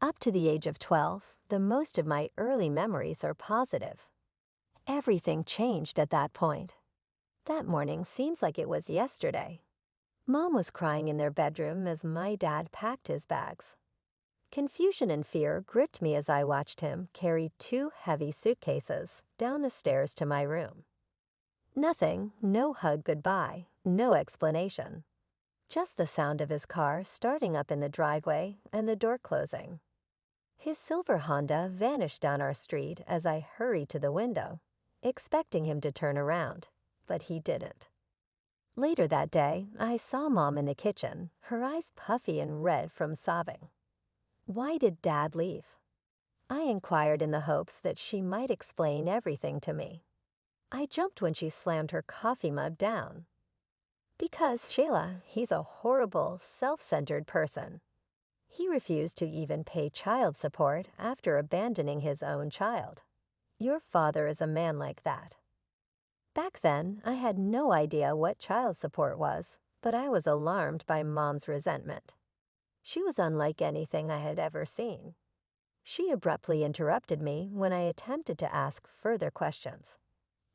Up to the age of 12, the most of my early memories are positive. Everything changed at that point. That morning seems like it was yesterday. Mom was crying in their bedroom as my dad packed his bags. Confusion and fear gripped me as I watched him carry two heavy suitcases down the stairs to my room. Nothing, no hug goodbye, no explanation. Just the sound of his car starting up in the driveway and the door closing. His silver Honda vanished down our street as I hurried to the window, expecting him to turn around, but he didn't. Later that day, I saw Mom in the kitchen, her eyes puffy and red from sobbing. Why did Dad leave? I inquired in the hopes that she might explain everything to me. I jumped when she slammed her coffee mug down. Because, Shayla, he's a horrible, self-centered person. He refused to even pay child support after abandoning his own child. Your father is a man like that. Back then, I had no idea what child support was, but I was alarmed by Mom's resentment. She was unlike anything I had ever seen. She abruptly interrupted me when I attempted to ask further questions.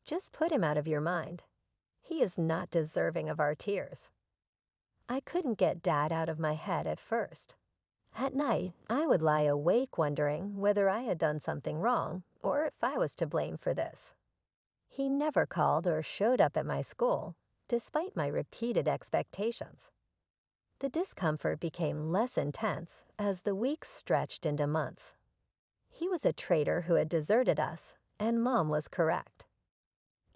Just put him out of your mind. He is not deserving of our tears. I couldn't get Dad out of my head at first. At night, I would lie awake wondering whether I had done something wrong or if I was to blame for this. He never called or showed up at my school, despite my repeated expectations. The discomfort became less intense as the weeks stretched into months. He was a traitor who had deserted us, and Mom was correct.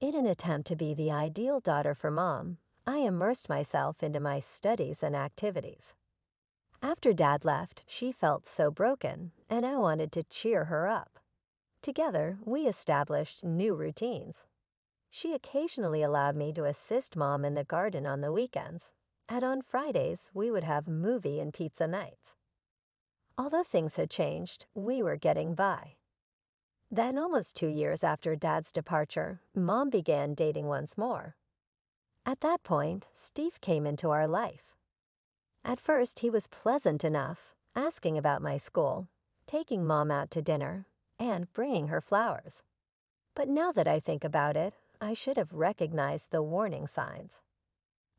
In an attempt to be the ideal daughter for Mom, I immersed myself into my studies and activities. After Dad left, she felt so broken, and I wanted to cheer her up. Together, we established new routines. She occasionally allowed me to assist Mom in the garden on the weekends, and on Fridays, we would have movie and pizza nights. Although things had changed, we were getting by. Then, almost 2 years after Dad's departure, Mom began dating once more. At that point, Steve came into our life. At first, he was pleasant enough, asking about my school, taking Mom out to dinner, and bringing her flowers. But now that I think about it, I should have recognized the warning signs.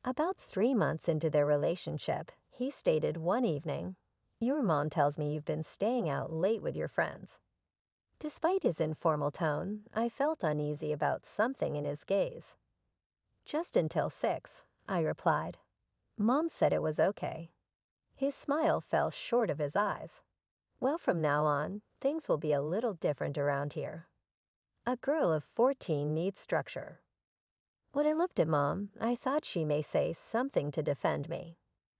About 3 months into their relationship, he stated one evening, "Your mom tells me you've been staying out late with your friends." Despite his informal tone, I felt uneasy about something in his gaze. "Just until 6, I replied. Mom said it was okay. His smile fell short of his eyes. "Well, from now on, things will be a little different around here. A girl of 14 needs structure." When I looked at Mom, I thought she may say something to defend me.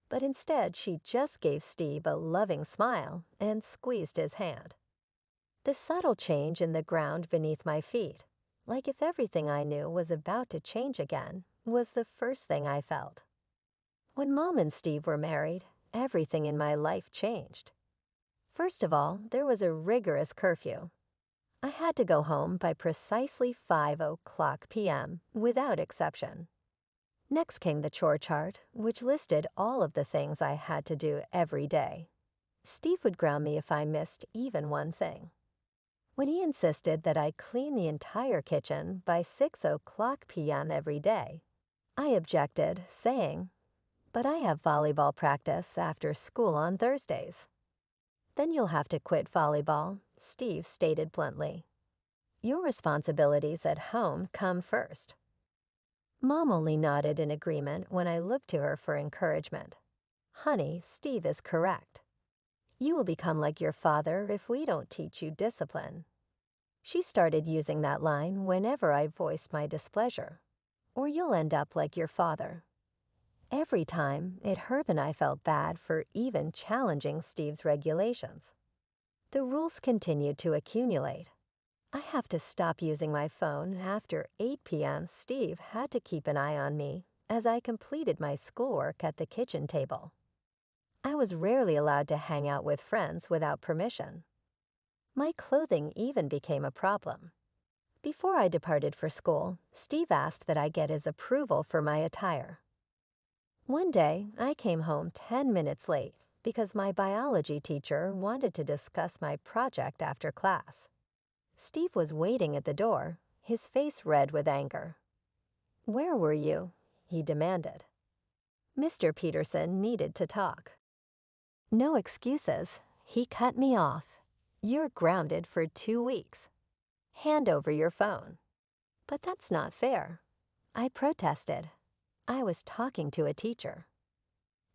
But instead, she just gave Steve a loving smile and squeezed his hand. The subtle change in the ground beneath my feet, like if everything I knew was about to change again, was the first thing I felt. When Mom and Steve were married, everything in my life changed. First of all, there was a rigorous curfew. I had to go home by precisely 5:00 p.m. without exception. Next came the chore chart, which listed all of the things I had to do every day. Steve would ground me if I missed even one thing. When he insisted that I clean the entire kitchen by 6:00 p.m. every day, I objected, saying, "But I have volleyball practice after school on Thursdays." "Then you'll have to quit volleyball," Steve stated bluntly. "Your responsibilities at home come first." Mom only nodded in agreement when I looked to her for encouragement. "Honey, Steve is correct. You will become like your father if we don't teach you discipline." She started using that line whenever I voiced my displeasure. "Or you'll end up like your father." Every time, it hurt and I felt bad for even challenging Steve's regulations. The rules continued to accumulate. I have to stop using my phone after 8 p.m. Steve had to keep an eye on me as I completed my schoolwork at the kitchen table. I was rarely allowed to hang out with friends without permission. My clothing even became a problem. Before I departed for school, Steve asked that I get his approval for my attire. One day, I came home 10 minutes late, because my biology teacher wanted to discuss my project after class. Steve was waiting at the door, his face red with anger. "Where were you?" he demanded. Mr. Peterson needed to talk. "No excuses," he cut me off. "You're grounded for 2 weeks. Hand over your phone." "But that's not fair," I protested. I was talking to a teacher.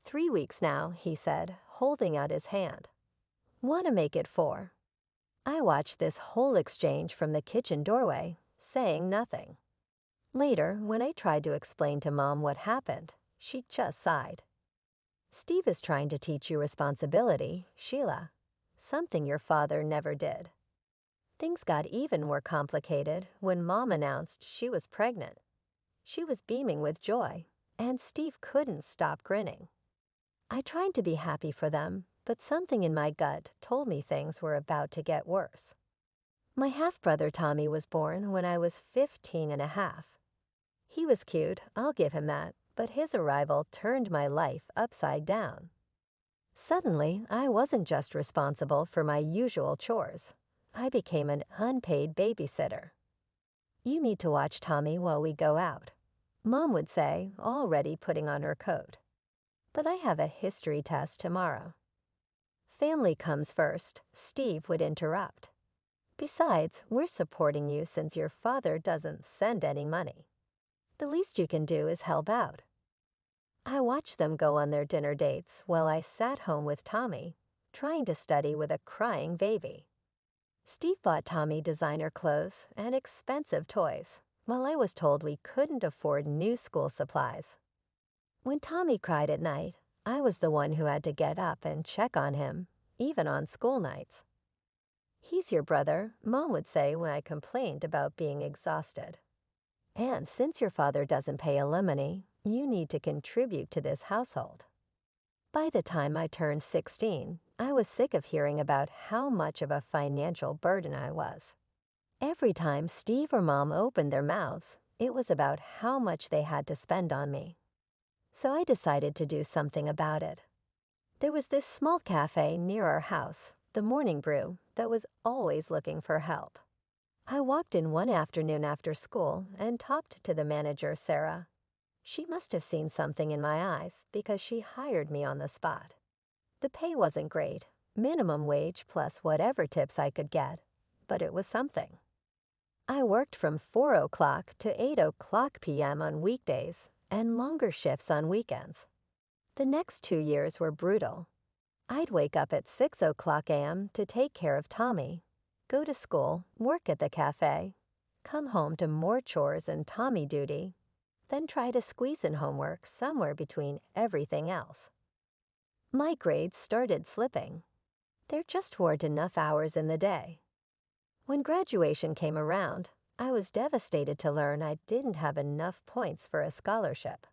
"3 weeks now," he said, holding out his hand. "Want to make it 4. I watched this whole exchange from the kitchen doorway, saying nothing. Later, when I tried to explain to Mom what happened, she just sighed. "Steve is trying to teach you responsibility, Sheila, something your father never did." Things got even more complicated when Mom announced she was pregnant. She was beaming with joy, and Steve couldn't stop grinning. I tried to be happy for them, but something in my gut told me things were about to get worse. My half-brother Tommy was born when I was 15 and a half. He was cute, I'll give him that, but his arrival turned my life upside down. Suddenly, I wasn't just responsible for my usual chores. I became an unpaid babysitter. "You need to watch Tommy while we go out," Mom would say, already putting on her coat. "But I have a history test tomorrow." "Family comes first," Steve would interrupt. "Besides, we're supporting you since your father doesn't send any money. The least you can do is help out." I watched them go on their dinner dates while I sat home with Tommy, trying to study with a crying baby. Steve bought Tommy designer clothes and expensive toys, while I was told we couldn't afford new school supplies. When Tommy cried at night, I was the one who had to get up and check on him, even on school nights. "He's your brother," Mom would say when I complained about being exhausted. "And since your father doesn't pay alimony, you need to contribute to this household." By the time I turned 16, I was sick of hearing about how much of a financial burden I was. Every time Steve or Mom opened their mouths, it was about how much they had to spend on me. So I decided to do something about it. There was this small cafe near our house, the Morning Brew, that was always looking for help. I walked in one afternoon after school and talked to the manager, Sarah. She must have seen something in my eyes because she hired me on the spot. The pay wasn't great, minimum wage plus whatever tips I could get, but it was something. I worked from 4 o'clock to 8 o'clock p.m. on weekdays and longer shifts on weekends. The next 2 years were brutal. I'd wake up at 6 o'clock a.m. to take care of Tommy, go to school, work at the cafe, come home to more chores and Tommy duty, then try to squeeze in homework somewhere between everything else. My grades started slipping. There just weren't enough hours in the day. When graduation came around, I was devastated to learn I didn't have enough points for a scholarship.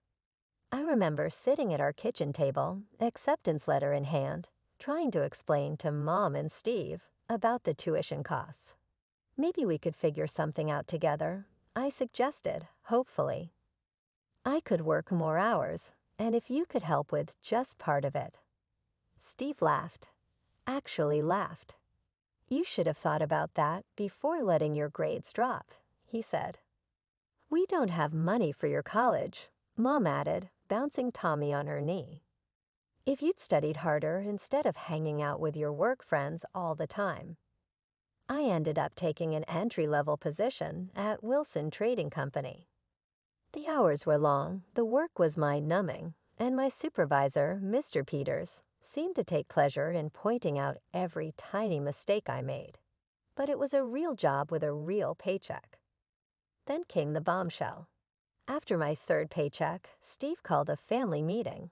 I remember sitting at our kitchen table, acceptance letter in hand, trying to explain to Mom and Steve about the tuition costs. "Maybe we could figure something out together," I suggested, hopefully. "I could work more hours, and if you could help with just part of it." Steve laughed. Actually laughed. "You should have thought about that before letting your grades drop," he said. "We don't have money for your college," Mom added, bouncing Tommy on her knee. "If you'd studied harder instead of hanging out with your work friends all the time." I ended up taking an entry-level position at Wilson Trading Company. The hours were long, the work was mind-numbing, and my supervisor, Mr. Peters, seemed to take pleasure in pointing out every tiny mistake I made. But it was a real job with a real paycheck. Then came the bombshell. After my 3rd paycheck, Steve called a family meeting.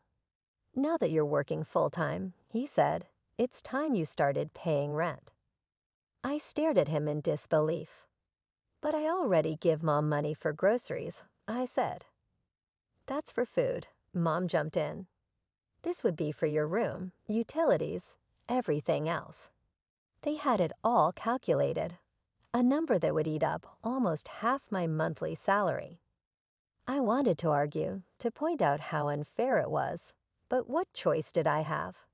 "Now that you're working full-time," he said, "it's time you started paying rent." I stared at him in disbelief. "But I already give Mom money for groceries," I said. "That's for food," Mom jumped in. "This would be for your room, utilities, everything else." They had it all calculated, a number that would eat up almost half my monthly salary. I wanted to argue, to point out how unfair it was, but what choice did I have?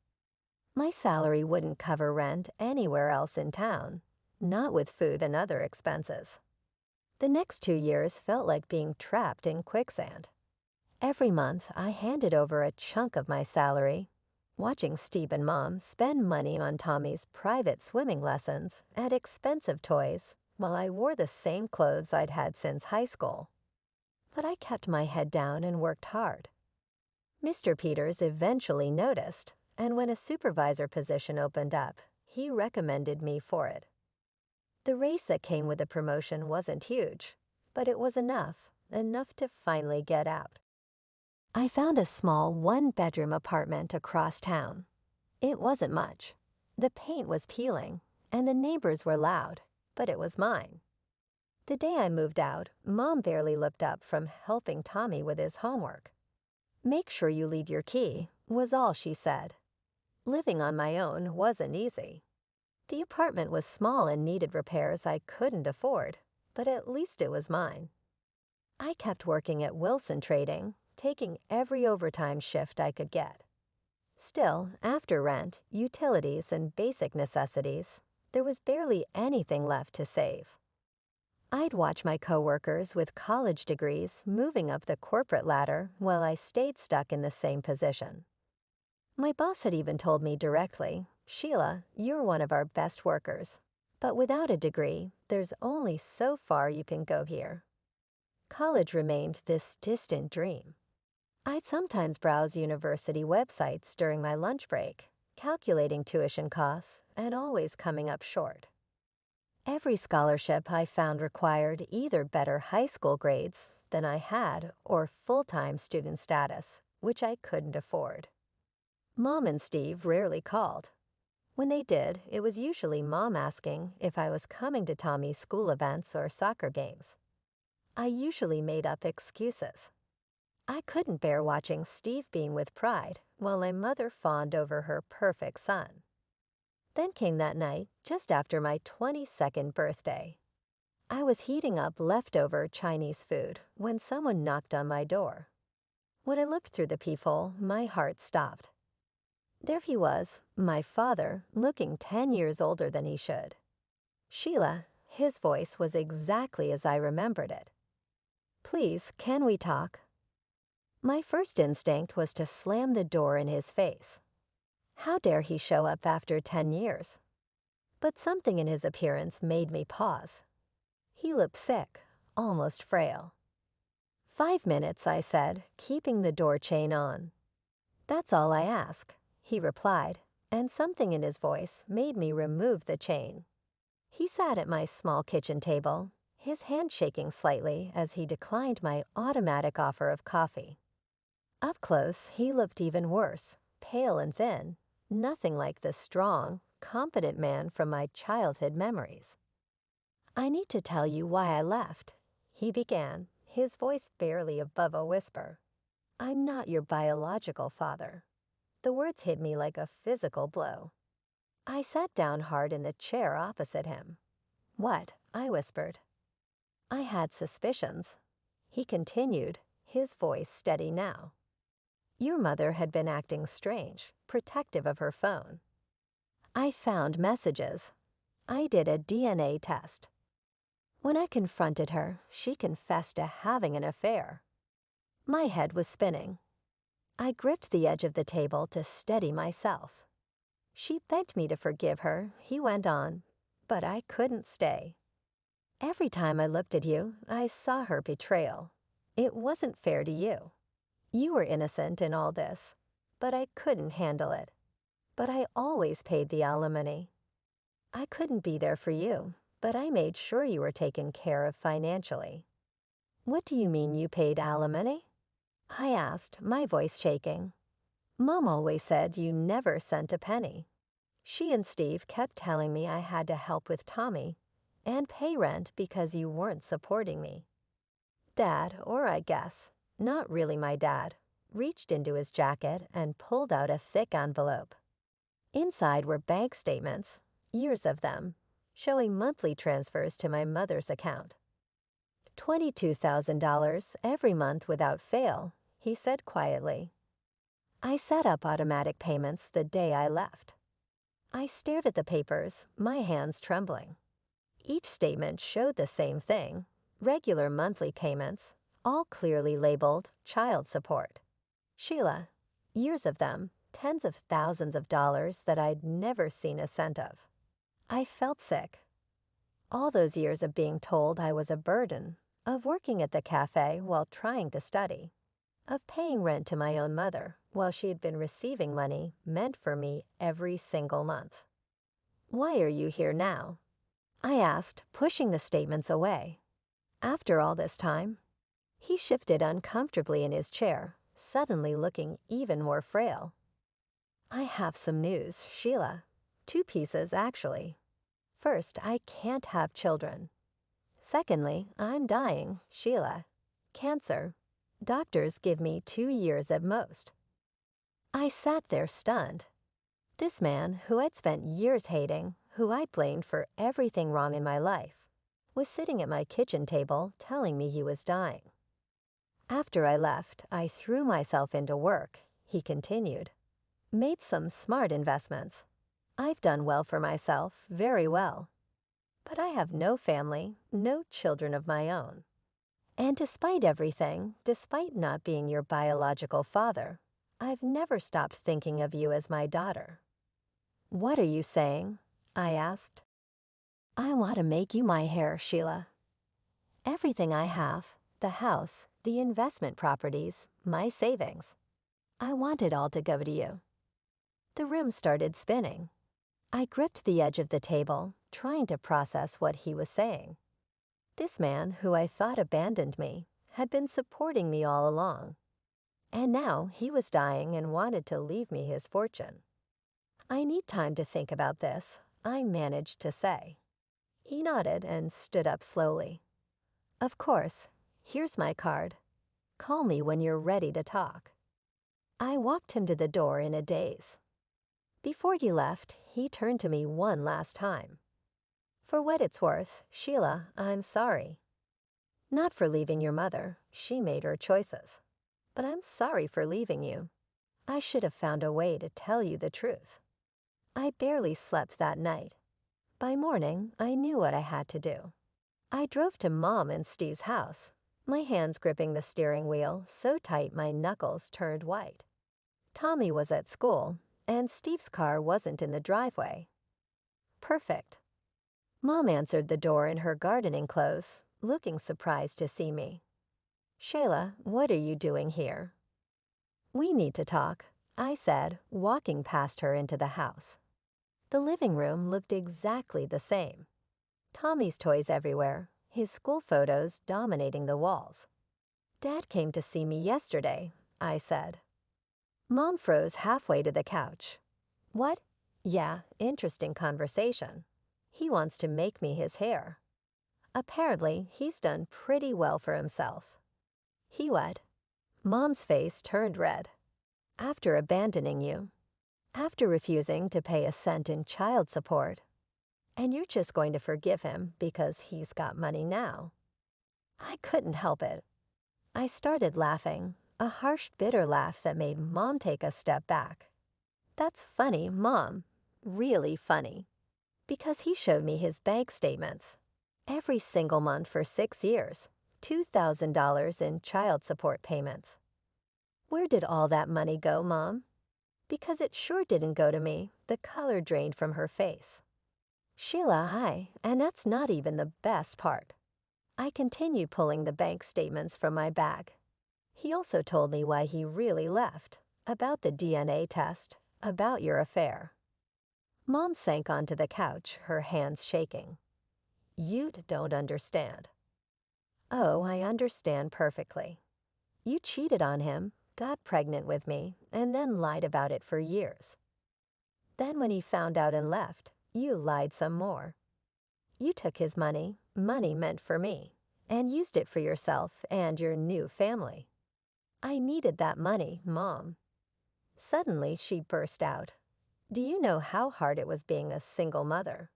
My salary wouldn't cover rent anywhere else in town, not with food and other expenses. The next 2 years felt like being trapped in quicksand. Every month, I handed over a chunk of my salary, watching Steve and Mom spend money on Tommy's private swimming lessons and expensive toys while I wore the same clothes I'd had since high school. But I kept my head down and worked hard. Mr. Peters eventually noticed, and when a supervisor position opened up, he recommended me for it. The raise that came with the promotion wasn't huge, but it was enough to finally get out. I found a small one-bedroom apartment across town. It wasn't much. The paint was peeling, and the neighbors were loud, but it was mine. The day I moved out, Mom barely looked up from helping Tommy with his homework. "Make sure you leave your key," was all she said. Living on my own wasn't easy. The apartment was small and needed repairs I couldn't afford, but at least it was mine. I kept working at Wilson Trading, taking every overtime shift I could get. Still, after rent, utilities, and basic necessities, there was barely anything left to save. I'd watch my coworkers with college degrees moving up the corporate ladder while I stayed stuck in the same position. My boss had even told me directly, "Sheila, you're one of our best workers, but without a degree, there's only so far you can go here." College remained this distant dream. I'd sometimes browse university websites during my lunch break, calculating tuition costs and always coming up short. Every scholarship I found required either better high school grades than I had or full-time student status, which I couldn't afford. Mom and Steve rarely called. When they did, it was usually Mom asking if I was coming to Tommy's school events or soccer games. I usually made up excuses. I couldn't bear watching Steve beam with pride while my mother fawned over her perfect son. Then came that night, just after my 22nd birthday. I was heating up leftover Chinese food when someone knocked on my door. When I looked through the peephole, my heart stopped. There he was, my father, looking 10 years older than he should. "Sheila," his voice was exactly as I remembered it. "Please, can we talk?" My first instinct was to slam the door in his face. How dare he show up after 10 years? But something in his appearance made me pause. He looked sick, almost frail. "5 minutes," I said, keeping the door chain on. "That's all I ask," he replied, and something in his voice made me remove the chain. He sat at my small kitchen table, his hand shaking slightly as he declined my automatic offer of coffee. Up close, he looked even worse, pale and thin, nothing like the strong, competent man from my childhood memories. "I need to tell you why I left," he began, his voice barely above a whisper. "I'm not your biological father." The words hit me like a physical blow. I sat down hard in the chair opposite him. "What?" I whispered. "I had suspicions," he continued, his voice steady now. "Your mother had been acting strange, protective of her phone. I found messages. I did a DNA test. When I confronted her, she confessed to having an affair." My head was spinning. I gripped the edge of the table to steady myself. "She begged me to forgive her," he went on, "but I couldn't stay. Every time I looked at you, I saw her betrayal. It wasn't fair to you. You were innocent in all this, but I couldn't handle it. But I always paid the alimony. I couldn't be there for you, but I made sure you were taken care of financially." "What do you mean you paid alimony?" I asked, my voice shaking. "Mom always said you never sent a penny. She and Steve kept telling me I had to help with Tommy and pay rent because you weren't supporting me." Dad, or I guess, not really my dad, reached into his jacket and pulled out a thick envelope. Inside were bank statements, years of them, showing monthly transfers to my mother's account. $22,000 every month without fail, he said quietly. I set up automatic payments the day I left. I stared at the papers, my hands trembling. Each statement showed the same thing: regular monthly payments, all clearly labeled child support. Sheila, years of them, tens of thousands of dollars that I'd never seen a cent of. I felt sick. All those years of being told I was a burden, of working at the cafe while trying to study, of paying rent to my own mother while she had been receiving money meant for me every single month. "Why are you here now?" I asked, pushing the statements away. After all this time? He shifted uncomfortably in his chair, suddenly looking even more frail. "I have some news, Sheila. 2 pieces, actually. First, I can't have children. Secondly, I'm dying, Sheila. Cancer. Doctors give me 2 years at most." I sat there stunned. This man, who I'd spent years hating, who I'd blamed for everything wrong in my life, was sitting at my kitchen table telling me he was dying. "After I left, I threw myself into work," he continued. "Made some smart investments. I've done well for myself, very well. But I have no family, no children of my own. And despite everything, despite not being your biological father, I've never stopped thinking of you as my daughter." "What are you saying?" I asked. "I want to make you my heir, Sheila. Everything I have, the house, the investment properties, my savings. I want it all to go to you." The room started spinning. I gripped the edge of the table, trying to process what he was saying. This man, who I thought abandoned me, had been supporting me all along. And now he was dying and wanted to leave me his fortune. "I need time to think about this," I managed to say. He nodded and stood up slowly. "Of course. Here's my card. Call me when you're ready to talk." I walked him to the door in a daze. Before he left, he turned to me one last time. "For what it's worth, Sheila, I'm sorry. Not for leaving your mother. She made her choices. But I'm sorry for leaving you. I should have found a way to tell you the truth." I barely slept that night. By morning, I knew what I had to do. I drove to Mom and Steve's house, my hands gripping the steering wheel so tight my knuckles turned white. Tommy was at school, and Steve's car wasn't in the driveway. Perfect. Mom answered the door in her gardening clothes, looking surprised to see me. "Sheila, what are you doing here?" "We need to talk," I said, walking past her into the house. The living room looked exactly the same. Tommy's toys everywhere, his school photos dominating the walls. "Dad came to see me yesterday," I said. Mom froze halfway to the couch. "What?" "Yeah, interesting conversation. He wants to make me his heir. Apparently, he's done pretty well for himself." "He what?" Mom's face turned red. "After abandoning you. After refusing to pay a cent in child support. And you're just going to forgive him because he's got money now." I couldn't help it. I started laughing, a harsh, bitter laugh that made Mom take a step back. "That's funny, Mom. Really funny. Because he showed me his bank statements. Every single month for 6 years, $2,000 in child support payments. Where did all that money go, Mom?" "Because it sure didn't go to me." The color drained from her face. "Sheila, hi, and that's not even the best part." I continued pulling the bank statements from my bag. He also told me why he really left, about the DNA test, about your affair. Mom sank onto the couch, her hands shaking. "You don't understand." "Oh, I understand perfectly. You cheated on him, got pregnant with me, and then lied about it for years. Then when he found out and left, you lied some more. You took his money, money meant for me, and used it for yourself and your new family. I needed that money, Mom." Suddenly, she burst out. "Do you know how hard it was being a single mother?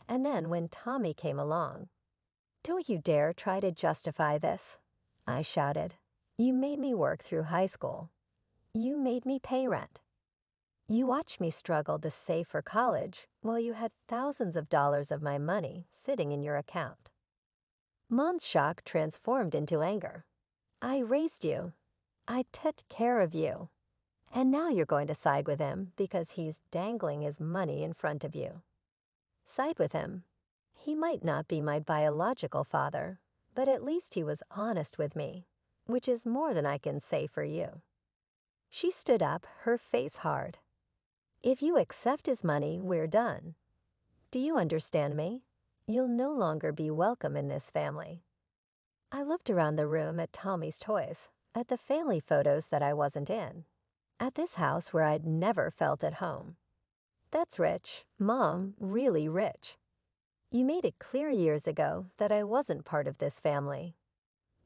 And then when Tommy came along—" "Don't you dare try to justify this," I shouted. "You made me work through high school. You made me pay rent. You watched me struggle to save for college while you had thousands of dollars of my money sitting in your account. Mom's shock transformed into anger. I raised you. I took care of you. And now you're going to side with him because he's dangling his money in front of you. Side with him. He might not be my biological father, but at least he was honest with me, which is more than I can say for you. She stood up, her face hard. If you accept his money, we're done. Do you understand me? You'll no longer be welcome in this family. I looked around the room at Tommy's toys, at the family photos that I wasn't in, at this house where I'd never felt at home. That's rich, Mom, really rich. You made it clear years ago that I wasn't part of this family.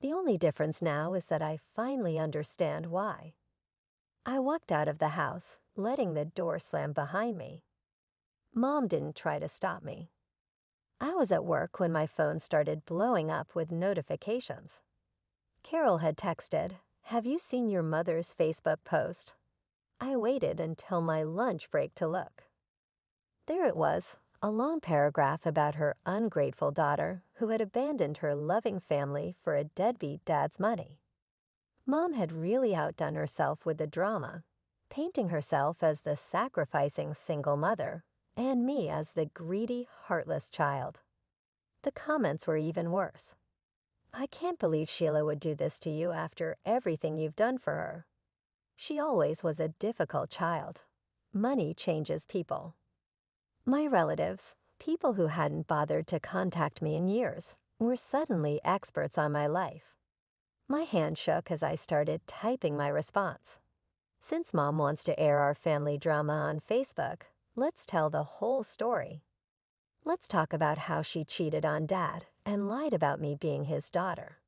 The only difference now is that I finally understand why. I walked out of the house, letting the door slam behind me. Mom didn't try to stop me. I was at work when my phone started blowing up with notifications. Carol had texted, "Have you seen your mother's Facebook post?" I waited until my lunch break to look. There it was, a long paragraph about her ungrateful daughter who had abandoned her loving family for a deadbeat dad's money. Mom had really outdone herself with the drama, painting herself as the sacrificing single mother and me as the greedy, heartless child. The comments were even worse. I can't believe Sheila would do this to you after everything you've done for her. She always was a difficult child. Money changes people. My relatives, people who hadn't bothered to contact me in years, were suddenly experts on my life. My hand shook as I started typing my response. Since Mom wants to air our family drama on Facebook, let's tell the whole story. Let's talk about how she cheated on Dad and lied about me being his daughter.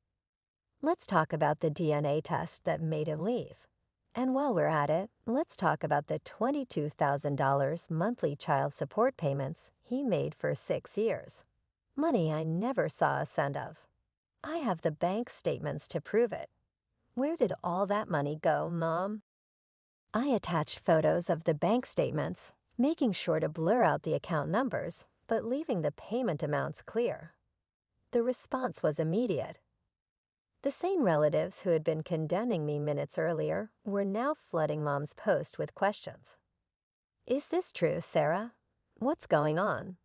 Let's talk about the DNA test that made him leave. And while we're at it, let's talk about the $22,000 monthly child support payments he made for 6 years. Money I never saw a cent of. I have the bank statements to prove it. Where did all that money go, Mom? I attached photos of the bank statements, making sure to blur out the account numbers, but leaving the payment amounts clear. The response was immediate. The same relatives who had been condemning me minutes earlier were now flooding Mom's post with questions. Is this true, Sarah? What's going on?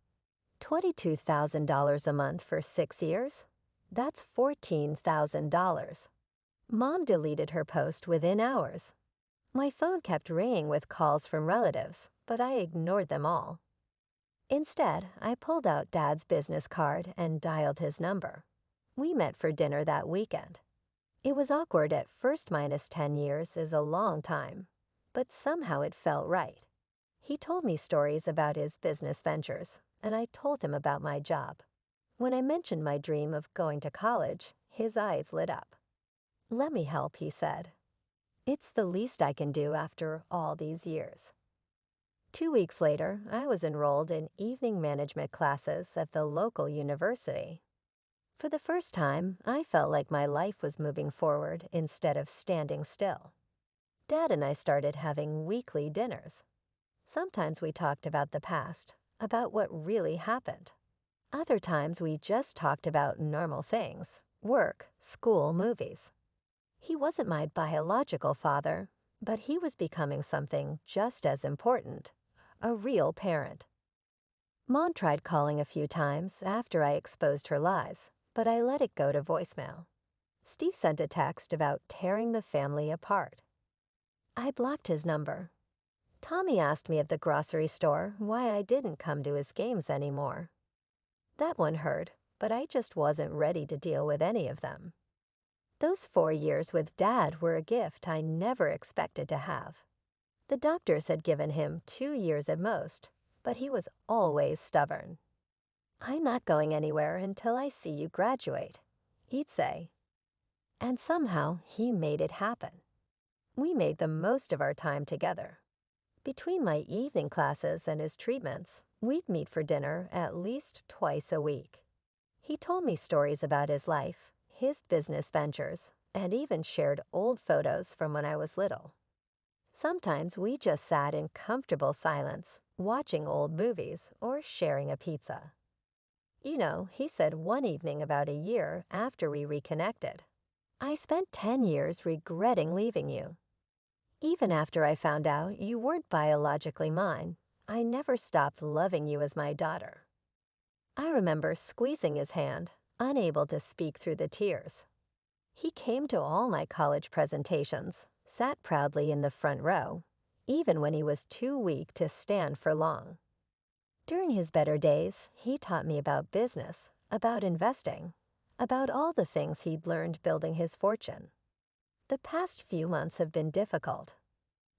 $22,000 a month for 6 years? That's $14,000. Mom deleted her post within hours. My phone kept ringing with calls from relatives, but I ignored them all. Instead, I pulled out Dad's business card and dialed his number. We met for dinner that weekend. It was awkward at first. Minus 10 years is a long time, but somehow it felt right. He told me stories about his business ventures, and I told him about my job. When I mentioned my dream of going to college, his eyes lit up. "Let me help," he said. "It's the least I can do after all these years." 2 weeks later, I was enrolled in evening management classes at the local university. For the first time, I felt like my life was moving forward instead of standing still. Dad and I started having weekly dinners. Sometimes we talked about the past, about what really happened. Other times we just talked about normal things, work, school, movies. He wasn't my biological father, but he was becoming something just as important, a real parent. Mom tried calling a few times after I exposed her lies, but I let it go to voicemail. Steve sent a text about tearing the family apart. I blocked his number. Tommy asked me at the grocery store why I didn't come to his games anymore. That one hurt, but I just wasn't ready to deal with any of them. Those 4 years with Dad were a gift I never expected to have. The doctors had given him 2 years at most, but he was always stubborn. "I'm not going anywhere until I see you graduate," he'd say. And somehow he made it happen. We made the most of our time together. Between my evening classes and his treatments, we'd meet for dinner at least twice a week. He told me stories about his life, his business ventures, and even shared old photos from when I was little. Sometimes we just sat in comfortable silence, watching old movies or sharing a pizza. He said one evening about a year after we reconnected, I spent 10 years regretting leaving you. Even after I found out you weren't biologically mine, I never stopped loving you as my daughter. I remember squeezing his hand, unable to speak through the tears. He came to all my college presentations, sat proudly in the front row, even when he was too weak to stand for long. During his better days, he taught me about business, about investing, about all the things he'd learned building his fortune. The past few months have been difficult.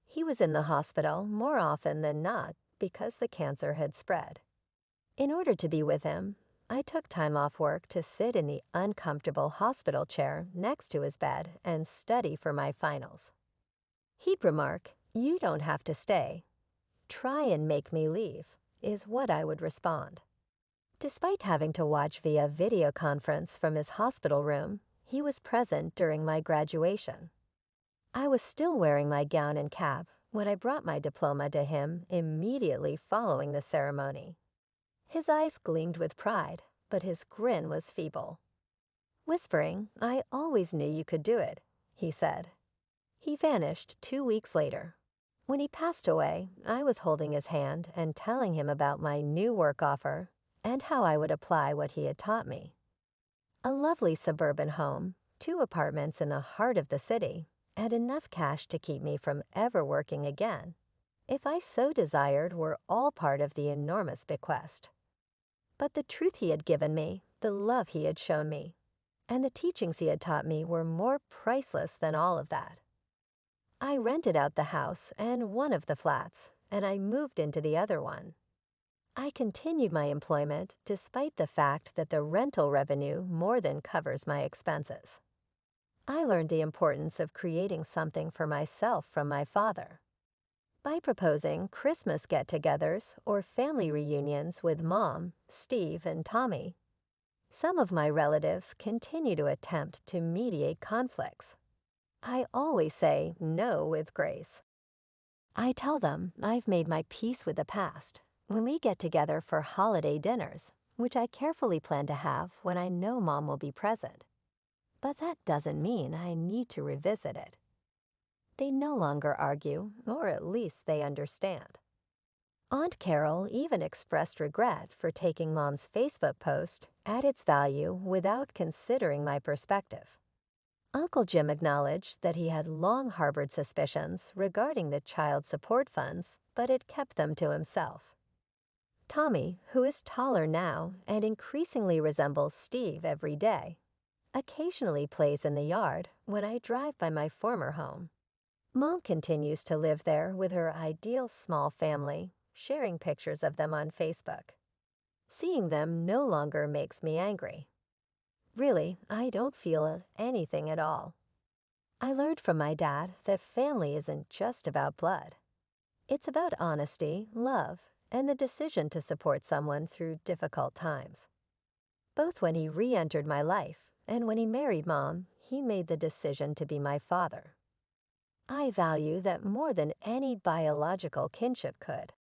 He was in the hospital more often than not because the cancer had spread. In order to be with him, I took time off work to sit in the uncomfortable hospital chair next to his bed and study for my finals. He'd remark, "You don't have to stay. Try and make me leave," is what I would respond. Despite having to watch via video conference from his hospital room, he was present during my graduation. I was still wearing my gown and cap when I brought my diploma to him immediately following the ceremony. His eyes gleamed with pride, but his grin was feeble. Whispering, "I always knew you could do it," he said. He vanished 2 weeks later. When he passed away, I was holding his hand and telling him about my new work offer and how I would apply what he had taught me. A lovely suburban home, 2 apartments in the heart of the city, and enough cash to keep me from ever working again, if I so desired, were all part of the enormous bequest. But the truth he had given me, the love he had shown me, and the teachings he had taught me were more priceless than all of that. I rented out the house and one of the flats, and I moved into the other one. I continued my employment despite the fact that the rental revenue more than covers my expenses. I learned the importance of creating something for myself from my father. By proposing Christmas get-togethers or family reunions with Mom, Steve, and Tommy, some of my relatives continue to attempt to mediate conflicts. I always say no with grace. I tell them I've made my peace with the past when we get together for holiday dinners, which I carefully plan to have when I know Mom will be present. But that doesn't mean I need to revisit it. They no longer argue, or at least they understand. Aunt Carol even expressed regret for taking Mom's Facebook post at its value without considering my perspective. Uncle Jim acknowledged that he had long harbored suspicions regarding the child support funds, but had kept them to himself. Tommy, who is taller now and increasingly resembles Steve every day, occasionally plays in the yard when I drive by my former home. Mom continues to live there with her ideal small family, sharing pictures of them on Facebook. Seeing them no longer makes me angry. Really, I don't feel anything at all. I learned from my dad that family isn't just about blood. It's about honesty, love, and the decision to support someone through difficult times. Both when he re-entered my life and when he married Mom, he made the decision to be my father. I value that more than any biological kinship could.